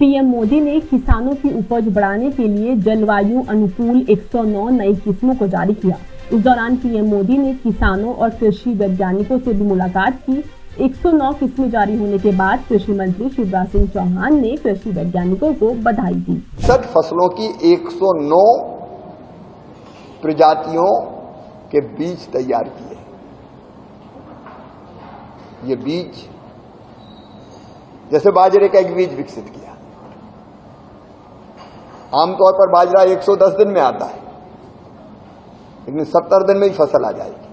PM Modi ने किसानों की उपज बढ़ाने के लिए जलवायु अनुकूल 109 नई किस्मों को जारी किया। इस दौरान पीएम मोदी ने किसानों और कृषि वैज्ञानिकों से भी मुलाकात की। 109 किस्में जारी होने के बाद कृषि मंत्री शिवराज सिंह चौहान ने कृषि वैज्ञानिकों को बधाई दी। 60 फसलों की 109 प्रजातियों के बीज तैयार किए। ये बीज जैसे बाजरे का एक बीज विकसित किया। आमतौर पर बाजरा 110 दिन में आता है, लेकिन 70 दिन में ही फसल आ जाएगी।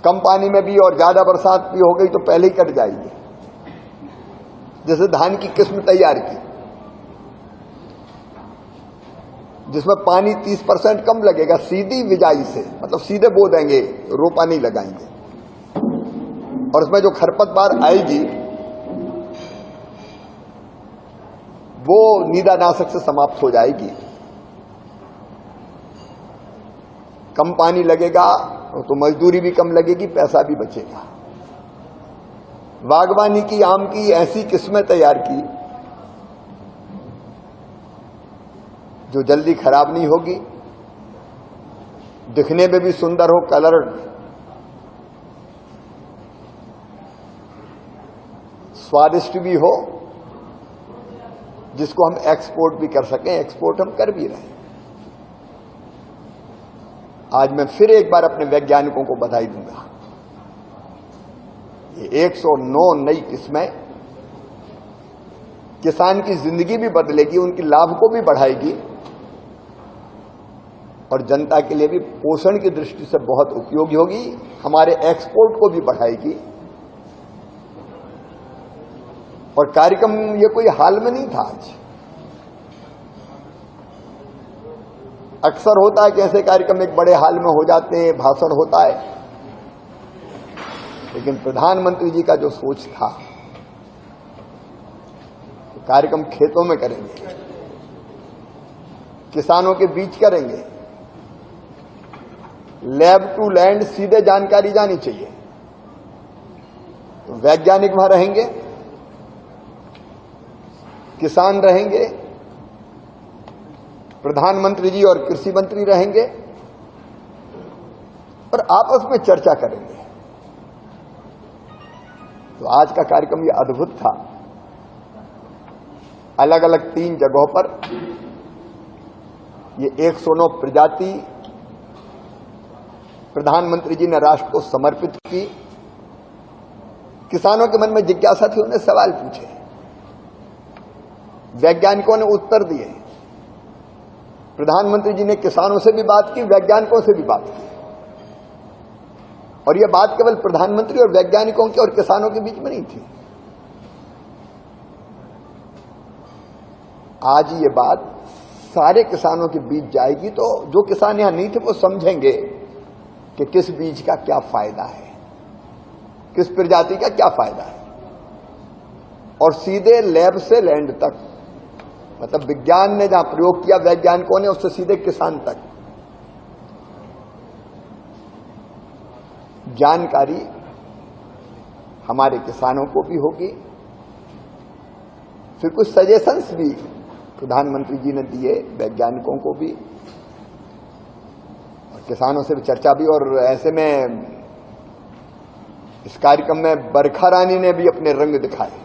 कम पानी में भी और ज्यादा बरसात भी हो गई तो पहले ही कट जाएगी। जैसे धान की किस्म तैयार की, जिसमें पानी 30% कम लगेगा, सीधी बिजाई से, मतलब सीधे बो देंगे, रोपा नहीं लगाएंगे, और उसमें जो खरपतवार आएगी वो नीदानाशक से समाप्त हो जाएगी। कम पानी लगेगा तो मजदूरी भी कम लगेगी, पैसा भी बचेगा। बागवानी की, आम की ऐसी किस्में तैयार की जो जल्दी खराब नहीं होगी, दिखने में भी सुंदर हो, कलर स्वादिष्ट भी हो, जिसको हम एक्सपोर्ट भी कर सकें। एक्सपोर्ट हम कर भी रहे हैं। आज मैं फिर एक बार अपने वैज्ञानिकों को बधाई दूंगा। ये 109 नई किस्में किसान की जिंदगी भी बदलेगी, उनकी लाभ को भी बढ़ाएगी और जनता के लिए भी पोषण की दृष्टि से बहुत उपयोगी होगी। हमारे एक्सपोर्ट को भी बढ़ाएगी। और कार्यक्रम ये कोई हाल में नहीं था। आज अक्सर होता है कि ऐसे कार्यक्रम एक बड़े हाल में हो जाते हैं, भाषण होता है, लेकिन प्रधानमंत्री जी का जो सोच था, कार्यक्रम खेतों में करेंगे, किसानों के बीच करेंगे, लैब टू लैंड, सीधे जानकारी जानी चाहिए। तो वैज्ञानिक वहां रहेंगे, किसान रहेंगे, प्रधानमंत्री जी और कृषि मंत्री रहेंगे और आपस में चर्चा करेंगे। तो आज का कार्यक्रम ये अद्भुत था। अलग अलग 3 जगहों पर ये 109 प्रजाति प्रधानमंत्री जी ने राष्ट्र को समर्पित की। किसानों के मन में जिज्ञासा थी, उन्हें सवाल पूछे, वैज्ञानिकों ने उत्तर दिए। प्रधानमंत्री जी ने किसानों से भी बात की, वैज्ञानिकों से भी बात की, और यह बात केवल प्रधानमंत्री और वैज्ञानिकों के और किसानों के बीच में नहीं थी। आज ये बात सारे किसानों के बीच जाएगी, तो जो किसान यहां नहीं थे वो समझेंगे कि किस बीज का क्या फायदा है, किस प्रजाति का क्या फायदा है। और सीधे लैब से लैंड तक, मतलब विज्ञान ने जहां प्रयोग किया वैज्ञानिकों ने, उससे सीधे किसान तक जानकारी हमारे किसानों को भी होगी। फिर कुछ सजेशंस भी प्रधानमंत्री जी ने दिए वैज्ञानिकों को भी, और किसानों से भी चर्चा भी। और ऐसे में इस कार्यक्रम में बरखा रानी ने भी अपने रंग दिखाए।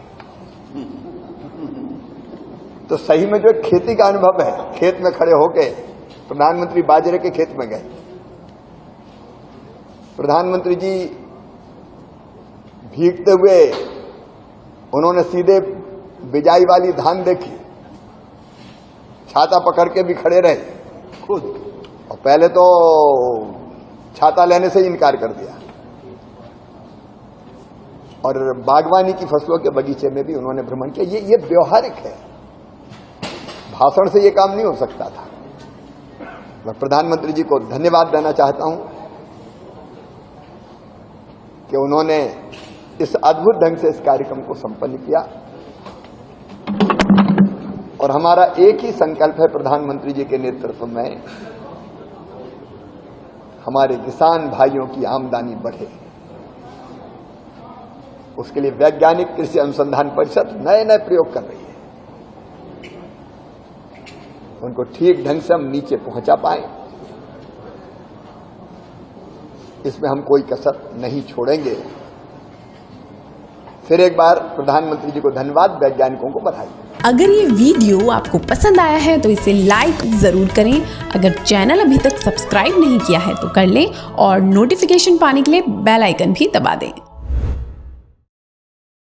तो सही में जो खेती का अनुभव है, खेत में खड़े होके प्रधानमंत्री बाजरे के खेत में गए, प्रधानमंत्री जी भीगते हुए उन्होंने सीधे बिजाई वाली धान देखी, छाता पकड़ के भी खड़े रहे खुद, और पहले तो छाता लेने से ही इनकार कर दिया। और बागवानी की फसलों के बगीचे में भी उन्होंने भ्रमण किया। ये व्यवहारिक है, भाषण से ये काम नहीं हो सकता था। मैं प्रधानमंत्री जी को धन्यवाद देना चाहता हूं कि उन्होंने इस अद्भुत ढंग से इस कार्यक्रम को संपन्न किया। और हमारा एक ही संकल्प है प्रधानमंत्री जी के नेतृत्व में, हमारे किसान भाइयों की आमदनी बढ़े, उसके लिए वैज्ञानिक कृषि अनुसंधान परिषद नए नए प्रयोग कर रही है। उनको ठीक ढंग से हम नीचे पहुंचा पाए, इसमें हम कोई कसर नहीं छोड़ेंगे। फिर एक बार प्रधानमंत्री जी को धन्यवाद, वैज्ञानिकों को बधाई। अगर ये वीडियो आपको पसंद आया है तो इसे लाइक जरूर करें। अगर चैनल अभी तक सब्सक्राइब नहीं किया है तो कर लें और नोटिफिकेशन पाने के लिए बेल आइकन भी दबा दें।